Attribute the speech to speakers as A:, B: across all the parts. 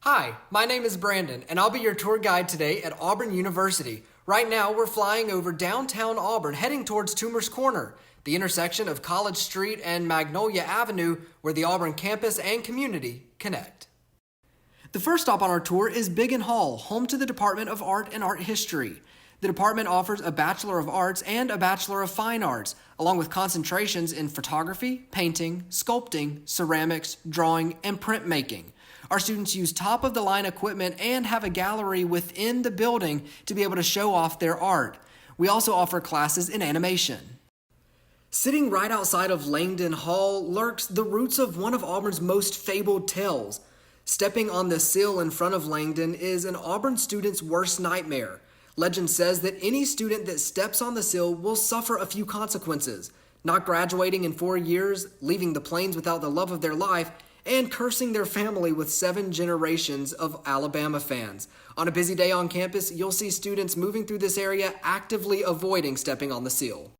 A: Hi, my name is Brandon, and I'll be your tour guide today at Auburn University. Right now, we're flying over downtown Auburn, heading towards Toomer's Corner, the intersection of College Street and Magnolia Avenue, where the Auburn campus and community connect. The first stop on our tour is Goodwin Hall, home to the Department of Art and Art History. The department offers a Bachelor of Arts and a Bachelor of Fine Arts, along with concentrations in photography, painting, sculpting, ceramics, drawing, and printmaking. Our students use top-of-the-line equipment and have a gallery within the building to be able to show off their art. We also offer classes in animation. Sitting right outside of Langdon Hall lurks the roots of one of Auburn's most fabled tales. Stepping on the sill in front of Langdon is an Auburn student's worst nightmare. Legend says that any student that steps on the sill will suffer a few consequences: not graduating in 4 years, leaving the plains without the love of their life, and cursing their family with 7 generations of Alabama fans. On a busy day on campus, you'll see students moving through this area actively avoiding stepping on the sill.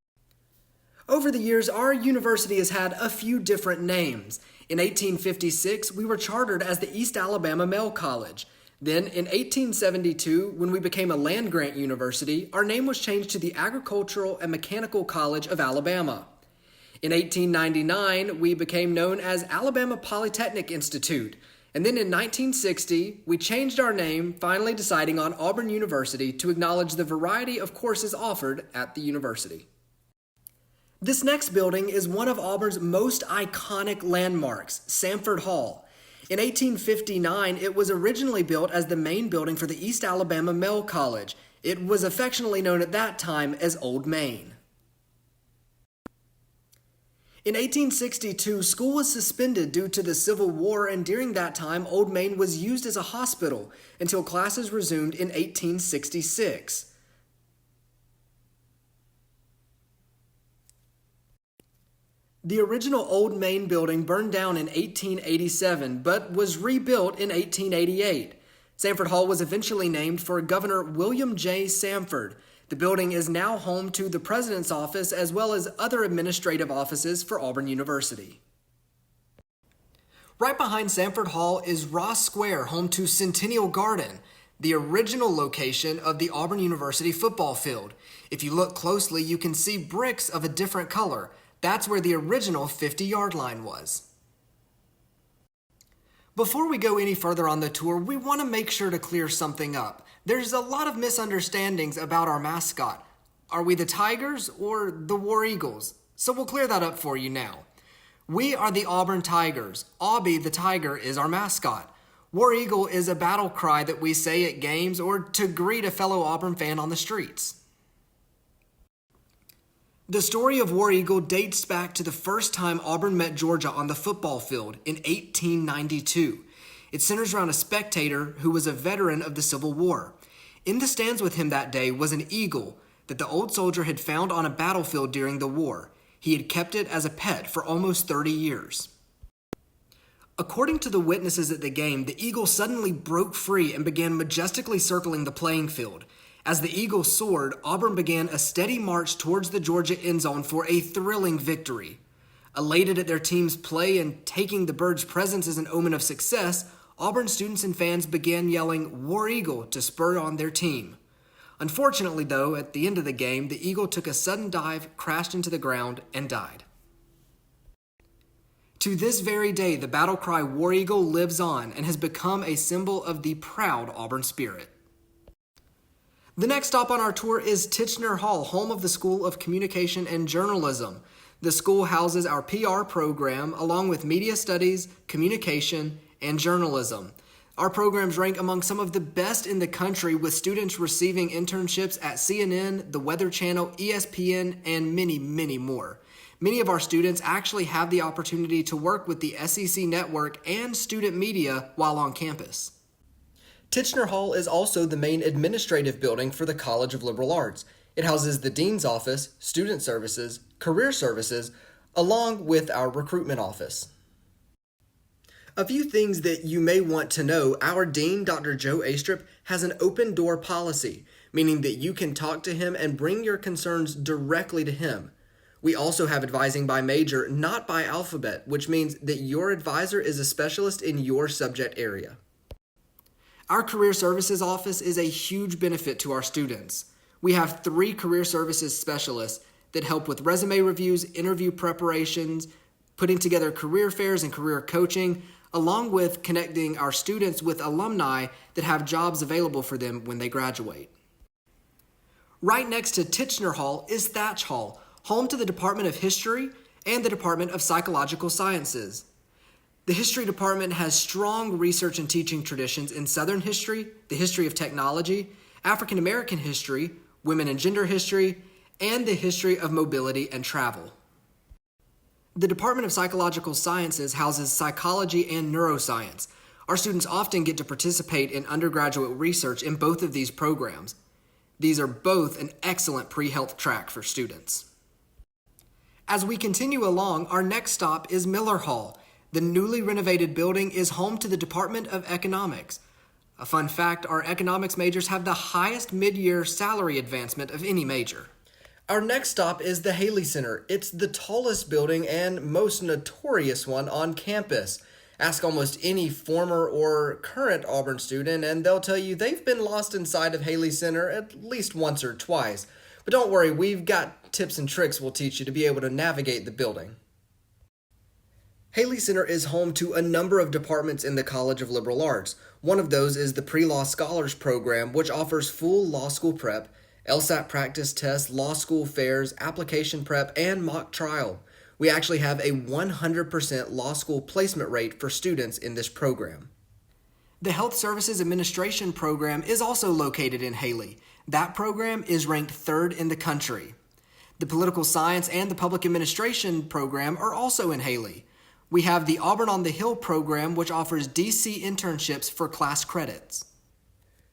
A: Over the years, our university has had a few different names. In 1856, we were chartered as the East Alabama Male College. Then, in 1872, when we became a land-grant university, our name was changed to the Agricultural and Mechanical College of Alabama. In 1899, we became known as Alabama Polytechnic Institute. And then in 1960, we changed our name, finally deciding on Auburn University to acknowledge the variety of courses offered at the university. This next building is one of Auburn's most iconic landmarks, Thach Hall. In 1859, it was originally built as the main building for the East Alabama Male College. It was affectionately known at that time as Old Main. In 1862, school was suspended due to the Civil War, and during that time, Old Main was used as a hospital until classes resumed in 1866. The original Old Main building burned down in 1887, but was rebuilt in 1888. Thach Hall was eventually named for Governor William J. Sanford. The building is now home to the President's office as well as other administrative offices for Auburn University. Right behind Thach Hall is Ross Square, home to Centennial Garden, the original location of the Auburn University football field. If you look closely, you can see bricks of a different color. That's where the original 50-yard line was. Before we go any further on the tour, we want to make sure to clear something up. There's a lot of misunderstandings about our mascot. Are we the Tigers or the War Eagles? So we'll clear that up for you now. We are the Auburn Tigers. Aub, the tiger, is our mascot. War Eagle is a battle cry that we say at games or to greet a fellow Auburn fan on the streets. The story of War Eagle dates back to the first time Auburn met Georgia on the football field in 1892. It centers around a spectator who was a veteran of the Civil War. In the stands with him that day was an eagle that the old soldier had found on a battlefield during the war. He had kept it as a pet for almost 30 years. According to the witnesses at the game, the eagle suddenly broke free and began majestically circling the playing field. As the eagle soared, Auburn began a steady march towards the Georgia end zone for a thrilling victory. Elated at their team's play and taking the bird's presence as an omen of success, Auburn students and fans began yelling "War Eagle" to spur on their team. Unfortunately, though, at the end of the game, the eagle took a sudden dive, crashed into the ground, and died. To this very day, the battle cry "War Eagle" lives on and has become a symbol of the proud Auburn spirit. The next stop on our tour is Tichenor Hall, home of the School of Communication and Journalism. The school houses our PR program, along with media studies, communication, and journalism. Our programs rank among some of the best in the country, with students receiving internships at CNN, the Weather Channel, ESPN, and many, many more. Many of our students actually have the opportunity to work with the SEC network and student media while on campus. Tichenor Hall is also the main administrative building for the College of Liberal Arts. It houses the Dean's Office, Student Services, Career Services, along with our recruitment office. A few things that you may want to know: our Dean, Dr. Joe Astrup, has an open door policy, meaning that you can talk to him and bring your concerns directly to him. We also have advising by major, not by alphabet, which means that your advisor is a specialist in your subject area. Our Career Services Office is a huge benefit to our students. We have 3 career services specialists that help with resume reviews, interview preparations, putting together career fairs and career coaching, along with connecting our students with alumni that have jobs available for them when they graduate. Right next to Tichenor Hall is Thach Hall, home to the Department of History and the Department of Psychological Sciences. The History Department has strong research and teaching traditions in Southern history, the history of technology, African American history, women and gender history, and the history of mobility and travel. The Department of Psychological Sciences houses psychology and neuroscience. Our students often get to participate in undergraduate research in both of these programs. These are both an excellent pre-health track for students. As we continue along, our next stop is Miller Hall. The newly renovated building is home to the Department of Economics. A fun fact, our economics majors have the highest mid-year salary advancement of any major. Our next stop is the Haley Center. It's the tallest building and most notorious one on campus. Ask almost any former or current Auburn student and they'll tell you they've been lost inside of Haley Center at least once or twice. But don't worry, we've got tips and tricks we'll teach you to be able to navigate the building. Haley Center is home to a number of departments in the College of Liberal Arts. One of those is the Pre-Law Scholars Program, which offers full law school prep, LSAT practice tests, law school fairs, application prep, and mock trial. We actually have a 100% law school placement rate for students in this program. The Health Services Administration program is also located in Haley. That program is ranked 3rd in the country. The Political Science and the Public Administration program are also in Haley. We have the Auburn on the Hill program, which offers DC internships for class credits.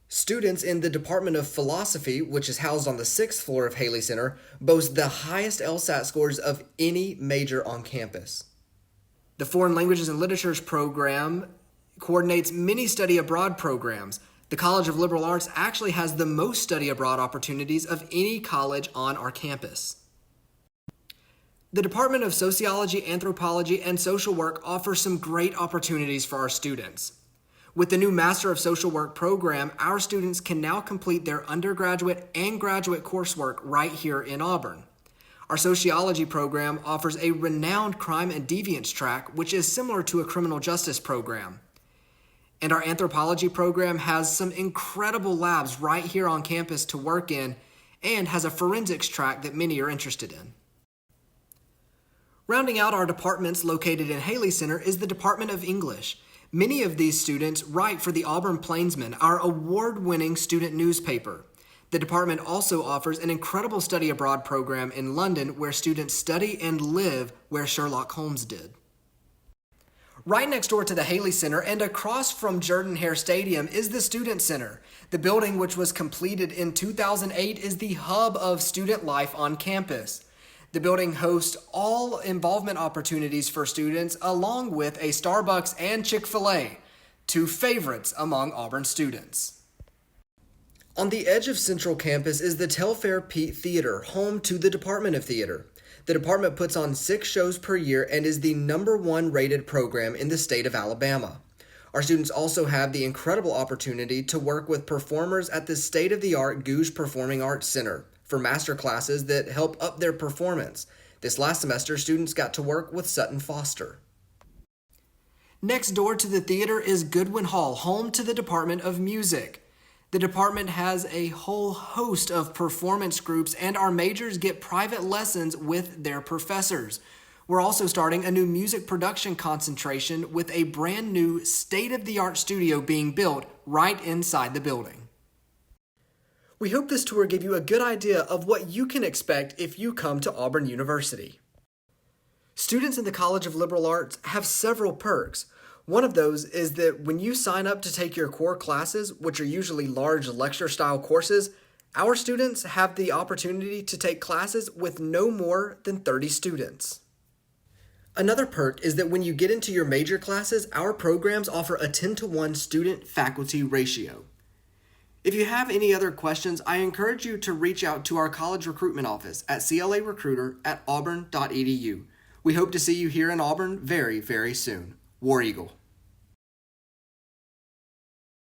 A: Students in the Department of Philosophy, which is housed on the 6th floor of Haley Center, boast the highest LSAT scores of any major on campus. The Foreign Languages and Literatures program coordinates many study abroad programs. The College of Liberal Arts actually has the most study abroad opportunities of any college on our campus. The Department of Sociology, Anthropology, and Social Work offers some great opportunities for our students. With the new Master of Social Work program, our students can now complete their undergraduate and graduate coursework right here in Auburn. Our sociology program offers a renowned crime and deviance track, which is similar to a criminal justice program. And our anthropology program has some incredible labs right here on campus to work in and has a forensics track that many are interested in. Rounding out our departments located in Haley Center is the Department of English. Many of these students write for the Auburn Plainsman, our award-winning student newspaper. The department also offers an incredible study abroad program in London where students study and live where Sherlock Holmes did. Right next door to the Haley Center and across from Jordan-Hare Stadium is the Student Center. The building, which was completed in 2008, is the hub of student life on campus. The building hosts all involvement opportunities for students, along with a Starbucks and Chick-fil-A, 2 favorites among Auburn students. On the edge of Central Campus is the Telfair Pete Theater, home to the Department of Theater. The department puts on 6 shows per year and is the #1 rated program in the state of Alabama. Our students also have the incredible opportunity to work with performers at the state-of-the-art Gouge Performing Arts Center for master classes that help up their performance. This last semester, students got to work with Sutton Foster. Next door to the theater is Goodwin Hall, home to the Department of Music. The department has a whole host of performance groups, and our majors get private lessons with their professors. We're also starting a new music production concentration with a brand new state-of-the-art studio being built right inside the building. We hope this tour gave you a good idea of what you can expect if you come to Auburn University. Students in the College of Liberal Arts have several perks. One of those is that when you sign up to take your core classes, which are usually large lecture-style courses, our students have the opportunity to take classes with no more than 30 students. Another perk is that when you get into your major classes, our programs offer a 10-to-1 student-faculty ratio. If you have any other questions, I encourage you to reach out to our college recruitment office at clarecruiter@auburn.edu. We hope to see you here in Auburn very, very soon. War Eagle.